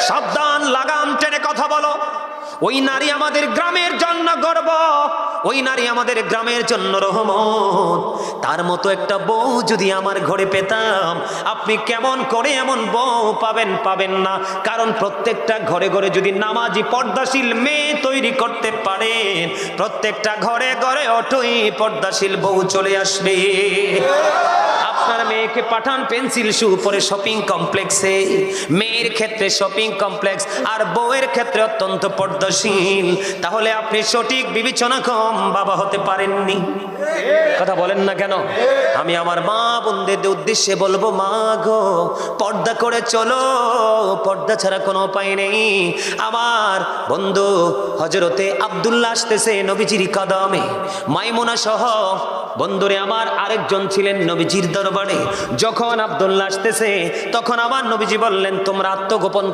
সাবধান, লাগাম টেনে কথা বলো। ওই নারী আমাদের গ্রামের জন্য গর্ব, ওই নারী আমাদের গ্রামের জন্য রহমত। তার মতো একটা বউ যদি আমার ঘরে পেতাম, আপনি কেমন করে এমন বউ পাবেন না। কারণ প্রত্যেকটা ঘরে ঘরে যদি নামাজি পর্দাশীল মেয়ে তৈরি করতে পারেন, প্রত্যেকটা ঘরে ঘরে অটোই পর্দাশীল বউ চলে আসবে। আপনার মেয়েকে পাঠান পেন্সিল শু পরে শপিং কমপ্লেক্সে, মেয়ের ক্ষেত্রে শপিং কমপ্লেক্স আর বউয়ের ক্ষেত্রে অত্যন্ত পর্দাশীল, তাহলে আপনি সঠিক বিবেচনা কম বাবা হতে পারেননি। কথা বলেন না কেন? আমি আমার মা বোনদের উদ্দেশ্যে বলবো, মা গো পর্দা করে চলো, পর্দা ছাড়া কোনো উপায় নেই। আমার বন্ধু হযরতে আব্দুল্লাহ আসতেছে নবীজির কদমে, মাইমুনা সহ বন্ধুরে আমার আরেকজন ছিলেন নবীজির দরবারে। যখন আব্দুল্লাহ আসতেছে তখন আমার নবীজি বললেন, তোমরা আত্মগোপন